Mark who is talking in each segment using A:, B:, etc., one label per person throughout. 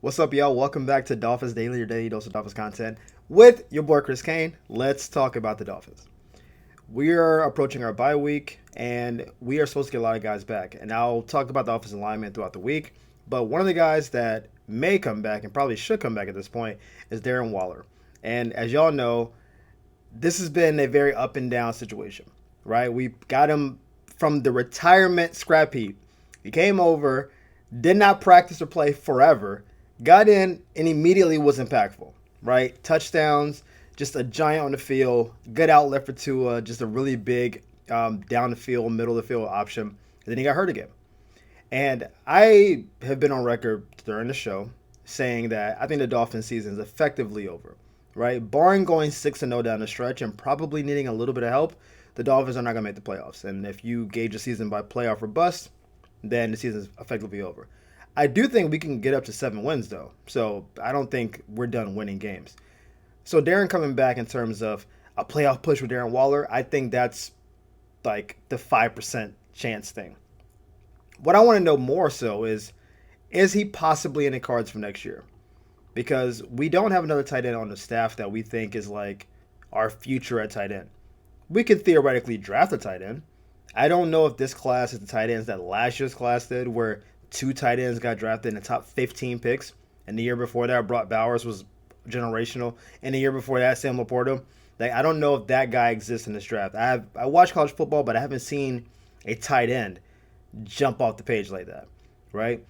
A: What's up, y'all? Welcome back to Dolphins Daily, your daily dose of Dolphins content with your boy Chris Kane. Let's talk about the Dolphins. We are approaching our bye week, and we are supposed to get a lot of guys back. And I'll talk about the offensive linemen throughout the week. But one of the guys that may come back and probably should come back at this point is Darren Waller. And as y'all know, this has been a very up and down situation, right? We got him from the retirement scrap heap. He came over, did not practice or play forever, got in, and immediately was impactful, right? Touchdowns, just a giant on the field, good outlet for Tua, just a really big down the field, middle of the field option. And then he got hurt again. And I have been on record during the show saying that I think the Dolphins season is effectively over, right? Barring going 6-0 down the stretch and probably needing a little bit of help, the Dolphins are not going to make the playoffs. And if you gauge the season by playoff or bust, then the season is effectively over. I do think we can get up to 7 wins, though. So I don't think we're done winning games. So Darren coming back in terms of a playoff push with Darren Waller, I think that's like the 5% chance thing. What I want to know more so is he possibly in the cards for next year? Because we don't have another tight end on the staff that we think is like our future at tight end. We could theoretically draft a tight end. I don't know if this class is the tight ends that last year's class did, where 2 tight ends got drafted in the top 15 picks. And the year before that, Brock Bowers was generational. And the year before that, Sam Laporta. Like, I don't know if that guy exists in this draft. I watch college football, but I haven't seen a tight end jump off the page like that, right?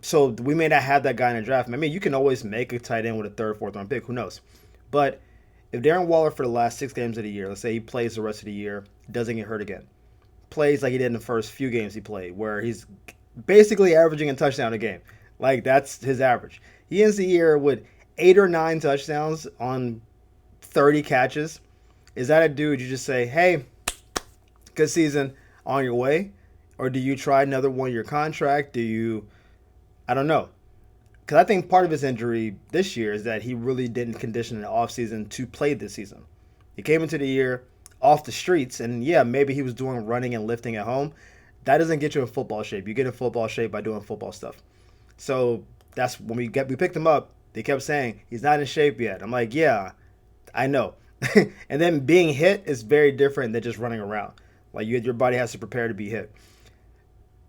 A: So we may not have that guy in the draft. I mean, you can always make a tight end with a 3rd, 4th round pick. Who knows? But if Darren Waller for the last 6 games of the year, let's say he plays the rest of the year, doesn't get hurt again, plays like he did in the first few games he played, where he's basically averaging a touchdown a game. Like, that's his average. He ends the year with 8 or 9 touchdowns on 30 catches. Is that a dude you just say, hey, good season, on your way? Or do you try another 1-year contract? I don't know. Because I think part of his injury this year is that he really didn't condition in the offseason to play this season. He came into the year off the streets, and yeah, maybe he was doing running and lifting at home. That doesn't get you in football shape. You get in football shape by doing football stuff. So that's when we picked him up. They kept saying he's not in shape yet. I'm like, yeah, I know. And then being hit is very different than just running around. Like, your body has to prepare to be hit.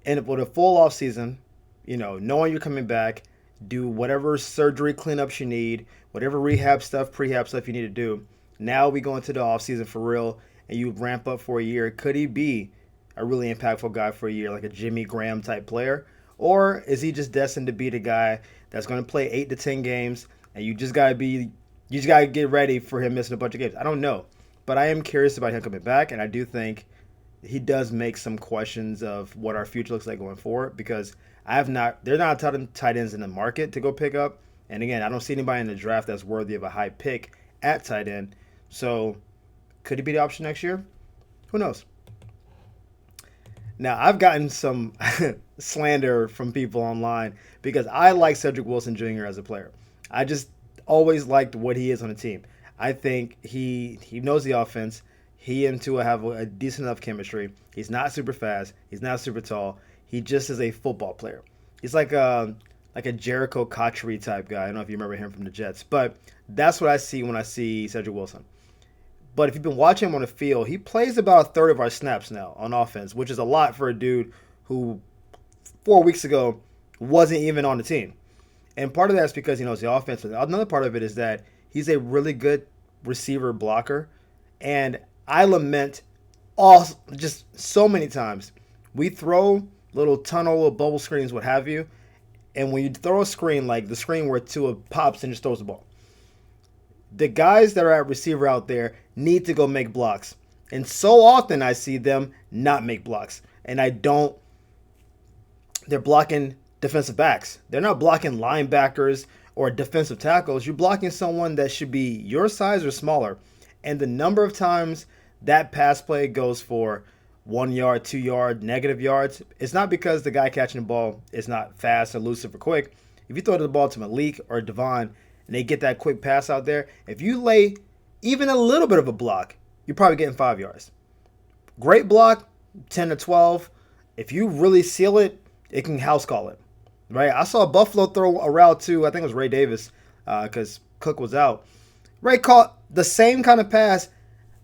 A: And with a full off season, knowing you're coming back, do whatever surgery cleanups you need, whatever rehab stuff, prehab stuff you need to do. Now we go into the offseason for real, and you ramp up for a year. Could he be a really impactful guy for a year, like a Jimmy Graham type player? Or is he just destined to be the guy that's going to play 8 to 10 games, and you just got to get ready for him missing a bunch of games? I don't know. But I am curious about him coming back, and I do think he does make some questions of what our future looks like going forward, because there's not a ton of tight ends in the market to go pick up. And again, I don't see anybody in the draft that's worthy of a high pick at tight end. So could he be the option next year? Who knows? Now, I've gotten some slander from people online because I like Cedric Wilson Jr. as a player. I just always liked what he is on the team. I think he knows the offense. He and Tua have a decent enough chemistry. He's not super fast. He's not super tall. He just is a football player. He's like a Jericho Cotchery type guy. I don't know if you remember him from the Jets. But that's what I see when I see Cedric Wilson. But if you've been watching him on the field, he plays about a third of our snaps now on offense, which is a lot for a dude who 4 weeks ago wasn't even on the team. And part of that is because he knows the offense. Another part of it is that he's a really good receiver blocker. And I lament just so many times. We throw little tunnel, little bubble screens, what have you. And when you throw a screen, like the screen where Tua pops and just throws the ball, the guys that are at receiver out there need to go make blocks. And so often I see them not make blocks. And they're blocking defensive backs. They're not blocking linebackers or defensive tackles. You're blocking someone that should be your size or smaller. And the number of times that pass play goes for 1 yard, 2 yard, negative yards, it's not because the guy catching the ball is not fast, elusive, or quick. If you throw the ball to Malik or Devon and they get that quick pass out there, if you lay even a little bit of a block, you're probably getting 5 yards. Great block, 10 to 12. If you really seal it, it can house call it. right? I saw Buffalo throw a route to, I think it was Ray Davis, because Cook was out. Ray caught the same kind of pass,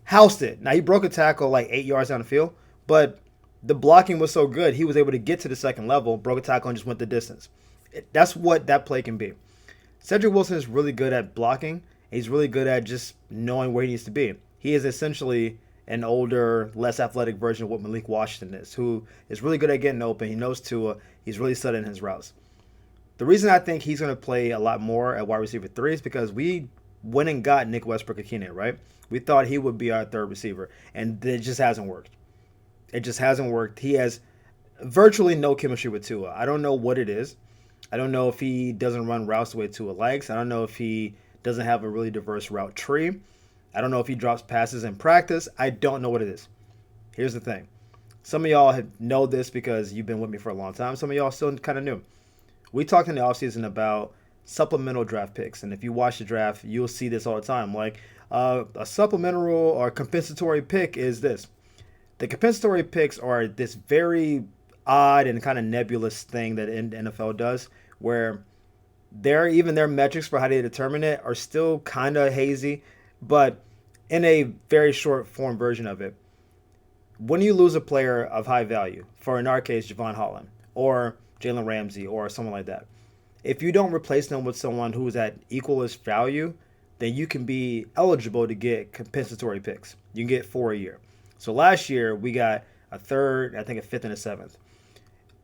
A: housed it. Now he broke a tackle like 8 yards down the field, but the blocking was so good he was able to get to the second level, broke a tackle, and just went the distance. That's what that play can be. Cedric Wilson is really good at blocking. He's really good at just knowing where he needs to be. He is essentially an older, less athletic version of what Malik Washington is, who is really good at getting open. He knows Tua. He's really studying his routes. The reason I think he's going to play a lot more at wide receiver 3 is because we went and got Nick Westbrook-Akine, right? We thought he would be our third receiver, and it just hasn't worked. It just hasn't worked. He has virtually no chemistry with Tua. I don't know what it is. I don't know if he doesn't run routes the way Tua likes. I don't know if he doesn't have a really diverse route tree. I don't know if he drops passes in practice. I don't know what it is. Here's the thing. Some of y'all know this because you've been with me for a long time. Some of y'all still kind of new. We talked in the offseason about supplemental draft picks. And if you watch the draft, you'll see this all the time. Like a supplemental or compensatory pick is this. The compensatory picks are this very odd and kind of nebulous thing that the NFL does where even their metrics for how they determine it are still kind of hazy, but in a very short form version of it. When you lose a player of high value, for in our case, Javon Holland or Jalen Ramsey or someone like that, if you don't replace them with someone who's at equalist value, then you can be eligible to get compensatory picks. You can get 4 a year. So last year, we got a third, I think a fifth and a seventh.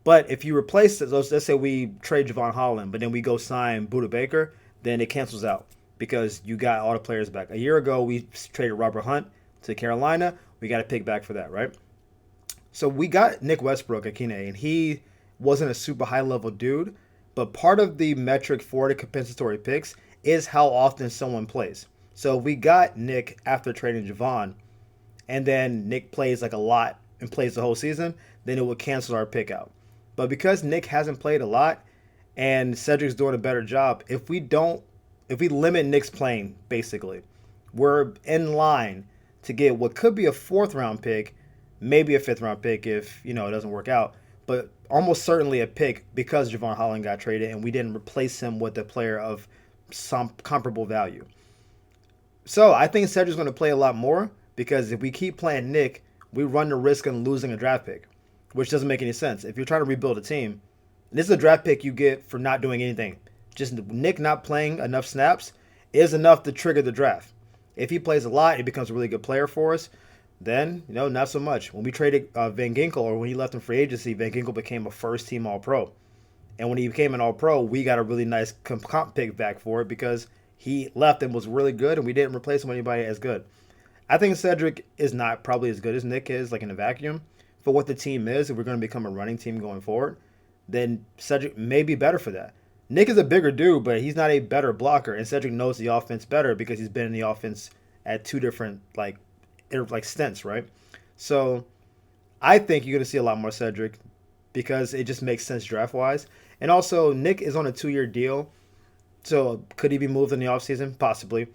A: But if you replace it, let's say we trade Javon Holland, but then we go sign Budda Baker, then it cancels out because you got all the players back. A year ago, we traded Robert Hunt to Carolina. We got a pick back for that, right? So we got Nick Westbrook-Akine, and he wasn't a super high-level dude, but part of the metric for the compensatory picks is how often someone plays. So if we got Nick after trading Javon, and then Nick plays like a lot and plays the whole season, then it would cancel our pick out. But because Nick hasn't played a lot and Cedric's doing a better job, if we limit Nick's playing, basically, we're in line to get what could be a 4th-round pick, maybe a 5th-round pick if, it doesn't work out, but almost certainly a pick because Javon Holland got traded and we didn't replace him with a player of some comparable value. So I think Cedric's going to play a lot more because if we keep playing Nick, we run the risk of losing a draft pick, which doesn't make any sense. If you're trying to rebuild a team, this is a draft pick you get for not doing anything. Just Nick not playing enough snaps is enough to trigger the draft. If he plays a lot, he becomes a really good player for us. Then, not so much. When we traded Van Ginkel, or when he left in free agency, Van Ginkel became a first-team All-Pro. And when he became an All-Pro, we got a really nice comp pick back for it because he left and was really good, and we didn't replace him with anybody as good. I think Cedric is not probably as good as Nick is, like in a vacuum. For what the team is, if we're going to become a running team going forward, then Cedric may be better for that. Nick is a bigger dude, but he's not a better blocker, and Cedric knows the offense better because he's been in the offense at 2 different stints, right? So I think you're going to see a lot more Cedric because it just makes sense draft-wise. And also, Nick is on a 2-year deal, so could he be moved in the offseason? Possibly.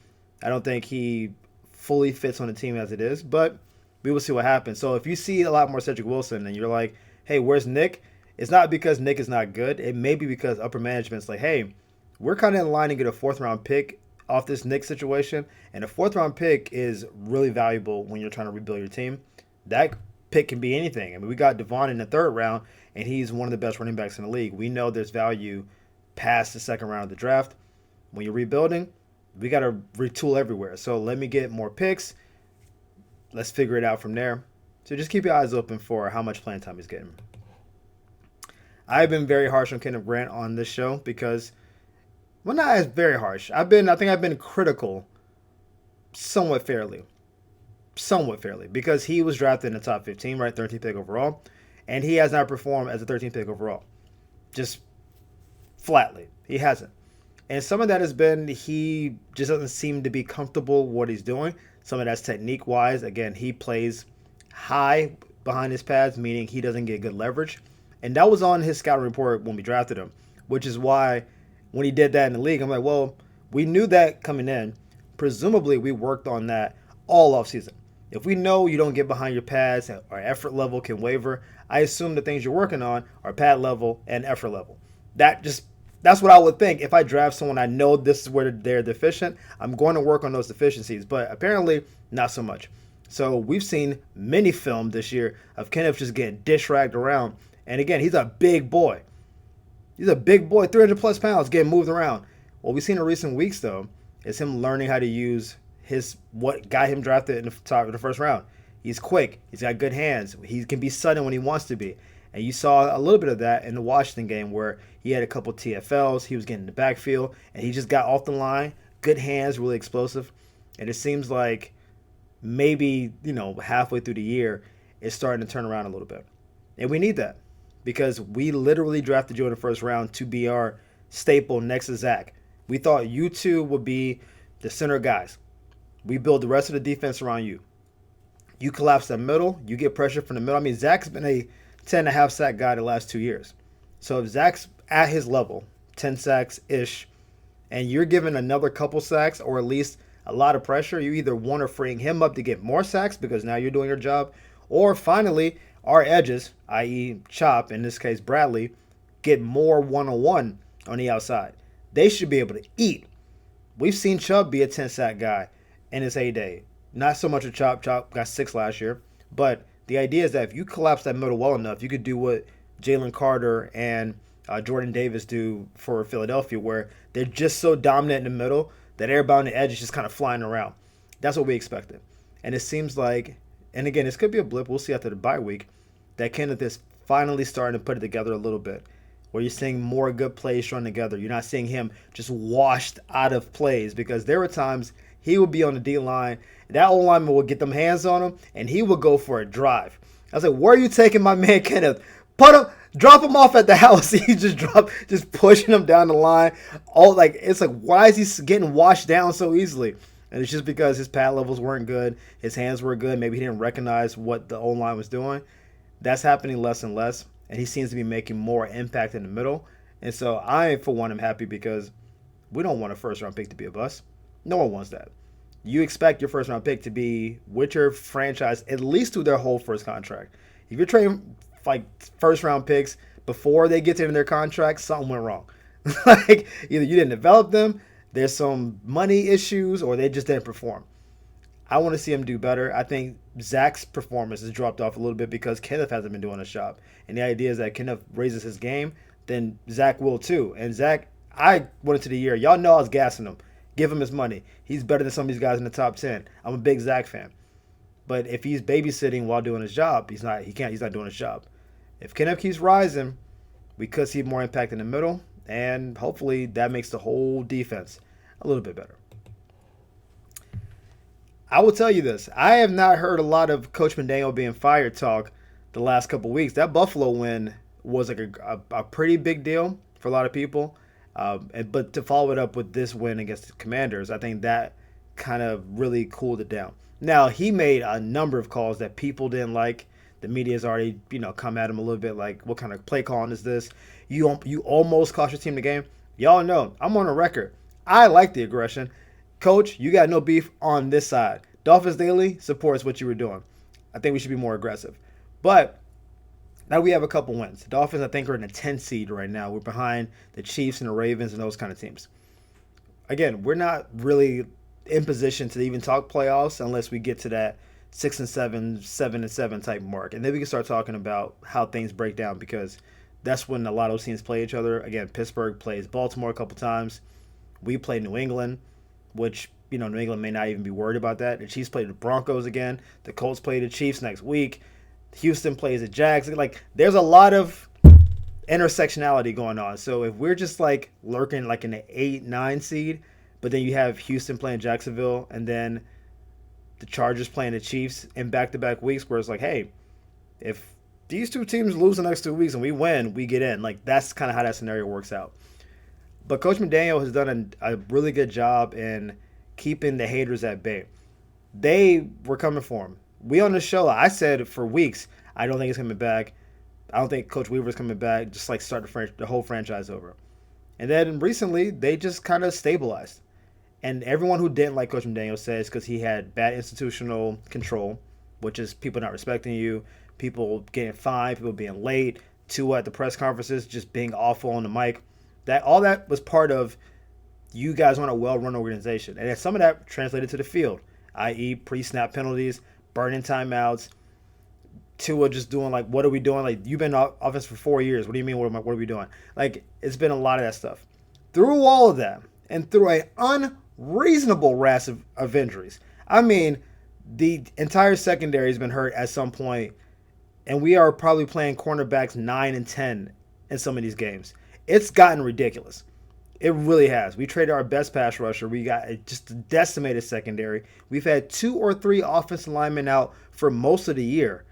A: I don't think he fully fits on the team as it is, but we will see what happens. So if you see a lot more Cedric Wilson and you're like, hey, where's Nick? It's not because Nick is not good. It may be because upper management's like, hey, we're kind of in line to get a 4th-round pick off this Nick situation, and a 4th-round pick is really valuable when you're trying to rebuild your team. That pick can be anything. I mean, we got Devon in the 3rd round, and he's one of the best running backs in the league. We know there's value past the 2nd round of the draft. When you're rebuilding, we got to retool everywhere. So let me get more picks. Let's figure it out from there. So just keep your eyes open for how much playing time he's getting. I've been very harsh on Kenneth Grant on this show because, well, not as very harsh. I think I've been critical somewhat fairly because he was drafted in the top 15, right? 13th pick overall, and he has not performed as a 13th pick overall. Just flatly. He hasn't. And some of that has been he just doesn't seem to be comfortable with what he's doing. Some of that's technique-wise. Again, he plays high behind his pads, meaning he doesn't get good leverage. And that was on his scouting report when we drafted him, which is why when he did that in the league, I'm like, well, we knew that coming in. Presumably, we worked on that all offseason. If we know you don't get behind your pads, our effort level can waver, I assume the things you're working on are pad level and effort level. That just that's what I would think if I draft someone. I know this is where they're deficient. I'm going to work on those deficiencies, but apparently not so much. So we've seen many film this year of Kenneth just getting dish ragged around, and again, he's a big boy. He's a big boy, 300 plus pounds, getting moved around. What we've seen in recent weeks, though, is him learning how to use his what got him drafted in the top of the first round. He's quick. He's got good hands. He can be sudden when he wants to be. And you saw a little bit of that in the Washington game where he had a couple TFLs. He was getting in the backfield, and he just got off the line. Good hands, really explosive. And it seems like maybe, halfway through the year, it's starting to turn around a little bit. And we need that because we literally drafted you in the first round to be our staple next to Zach. We thought you two would be the center guys. We build the rest of the defense around you. You collapse that middle, you get pressure from the middle. I mean, Zach's been a 10.5 sack guy the last 2 years. So if Zach's at his level, 10 sacks-ish, and you're given another couple sacks or at least a lot of pressure, you either want to freeing him up to get more sacks because now you're doing your job, or finally, our edges, i.e. Chop, in this case Bradley, get more one-on-one on the outside. They should be able to eat. We've seen Chubb be a 10-sack guy in his heyday. Not so much a Chop. Chop got 6 last year. But the idea is that if you collapse that middle well enough, you could do what Jalen Carter and Jordan Davis do for Philadelphia, where they're just so dominant in the middle that everybody on the edge is just kind of flying around. That's what we expected. And it seems like, and again, this could be a blip. We'll see after the bye week, that Kenneth is finally starting to put it together a little bit, where you're seeing more good plays strung together. You're not seeing him just washed out of plays, because there were times he would be on the D-line, that old lineman would get them hands on him, and he would go for a drive. I was like, where are you taking my man Kenneth? Drop him off at the house. He just pushing him down the line. It's like, why is he getting washed down so easily? And it's just because his pad levels weren't good. His hands were good. Maybe he didn't recognize what the old line was doing. That's happening less and less, and he seems to be making more impact in the middle. And so I, for one, am happy because we don't want a first-round pick to be a bust. No one wants that. You expect your first-round pick to be with your franchise at least through their whole first contract. If you're trading first-round picks before they get to the end of their contract, something went wrong. Either you didn't develop them, there's some money issues, or they just didn't perform. I want to see him do better. I think Zach's performance has dropped off a little bit because Kenneth hasn't been doing his job. And the idea is that Kenneth raises his game, then Zach will too. And Zach, I went into the year, y'all know I was gassing him. Give him his money. He's better than some of these guys in the top 10. I'm a big Zach fan. But if he's babysitting while doing his job, he's not doing his job. If Kenneth keeps rising, we could see more impact in the middle, and hopefully that makes the whole defense a little bit better. I will tell you this. I have not heard a lot of Coach McDaniel being fired talk the last couple of weeks. That Buffalo win was like a pretty big deal for a lot of people. But to follow it up with this win against the Commanders, I think that kind of really cooled it down. Now, he made a number of calls that people didn't like. The media's already, come at him a little bit like, what kind of play calling is this? You almost cost your team the game. Y'all know, I'm on the record. I like the aggression. Coach, you got no beef on this side. Dolphins Daily supports what you were doing. I think we should be more aggressive. But now we have a couple wins. The Dolphins, I think, are in a 10 seed right now. We're behind the Chiefs and the Ravens and those kind of teams. Again, we're not really in position to even talk playoffs unless we get to that 6-7, 7-7 type mark. And then we can start talking about how things break down, because that's when a lot of those teams play each other. Again, Pittsburgh plays Baltimore a couple times. We play New England, which, New England may not even be worried about that. The Chiefs play the Broncos again. The Colts play the Chiefs next week. Houston plays the Jags. There's a lot of intersectionality going on. So if we're just lurking in the 8-9 seed, but then you have Houston playing Jacksonville and then the Chargers playing the Chiefs in back-to-back weeks, where it's hey, if these two teams lose the next 2 weeks and we win, we get in. That's kind of how that scenario works out. But Coach McDaniel has done a really good job in keeping the haters at bay. They were coming for him. We on the show, I said for weeks, I don't think he's coming back. I don't think Coach Weaver's coming back. Just start the whole franchise over. And then recently, they just kind of stabilized. And everyone who didn't like Coach McDaniel says because he had bad institutional control, which is people not respecting you, people getting fined, people being late, Tua at the press conferences just being awful on the mic. All that was part of you guys on a well-run organization. And then some of that translated to the field, i.e. pre-snap penalties, burning timeouts, Tua just doing like, what are we doing? Like, you've been offense for 4 years. What do you mean, what are we doing? Like, it's been a lot of that stuff. Through all of that, and through an unreasonable rash of injuries. I mean, the entire secondary has been hurt at some point, and we are probably playing cornerbacks 9 and 10 in some of these games. It's gotten ridiculous. It really has. We traded our best pass rusher. We got just a decimated secondary. We've had 2 or 3 offensive linemen out for most of the year.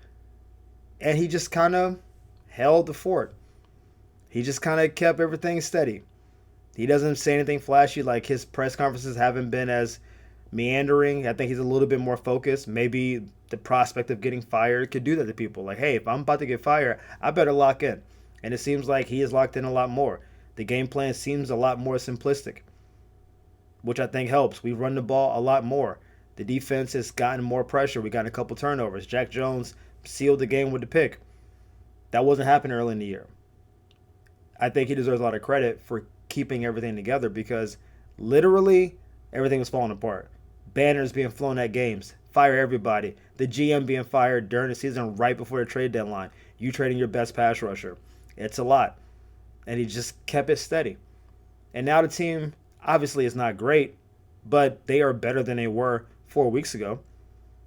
A: And he just kind of held the fort. He just kind of kept everything steady. He doesn't say anything flashy. Like, his press conferences haven't been as meandering. I think he's a little bit more focused. Maybe the prospect of getting fired could do that to people. Like, hey, if I'm about to get fired, I better lock in. And it seems like he is locked in a lot more. The game plan seems a lot more simplistic, which I think helps. We run the ball a lot more. The defense has gotten more pressure. We got a couple turnovers. Jack Jones sealed the game with the pick. That wasn't happening early in the year. I think he deserves a lot of credit for keeping everything together because literally everything was falling apart. Banners being flown at games. Fire everybody. The GM being fired during the season right before the trade deadline. You trading your best pass rusher. It's a lot. And he just kept it steady. And now the team obviously is not great, but they are better than they were 4 weeks ago.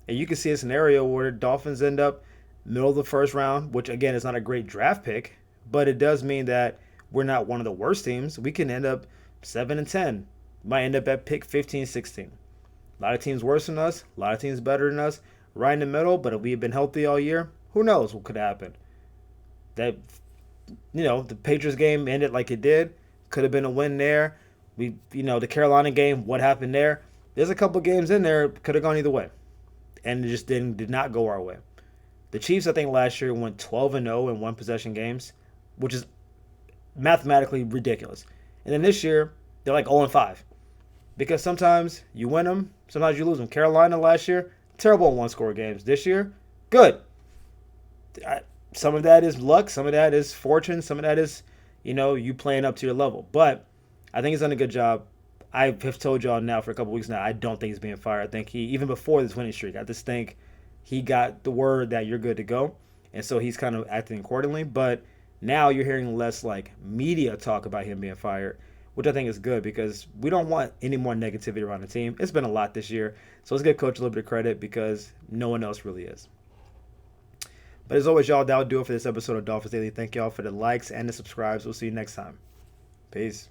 A: And you can see a scenario where the Dolphins end up middle of the first round, which again is not a great draft pick, but it does mean that we're not one of the worst teams. We can end up 7 and 10. Might end up at pick 15, 16. A lot of teams worse than us, a lot of teams better than us, right in the middle, but if we had been healthy all year, who knows what could happen. That, the Patriots game ended like it did. Could have been a win there. The Carolina game, what happened there? There's a couple games in there, could have gone either way. And it just did not go our way. The Chiefs, I think, last year went 12-0 in one-possession games, which is mathematically ridiculous. And then this year, they're like 0-5. Because sometimes you win them, sometimes you lose them. Carolina last year, terrible in one-score games. This year, good. Some of that is luck. Some of that is fortune. Some of that is, you playing up to your level. But I think he's done a good job. I have told y'all now for a couple weeks now, I don't think he's being fired. I think even before this winning streak, I just think he got the word that you're good to go. And so he's kind of acting accordingly. But now you're hearing less like media talk about him being fired, which I think is good because we don't want any more negativity around the team. It's been a lot this year. So let's give Coach a little bit of credit because no one else really is. But as always, y'all, that'll do it for this episode of Dolphins Daily. Thank y'all for the likes and the subscribes. We'll see you next time. Peace.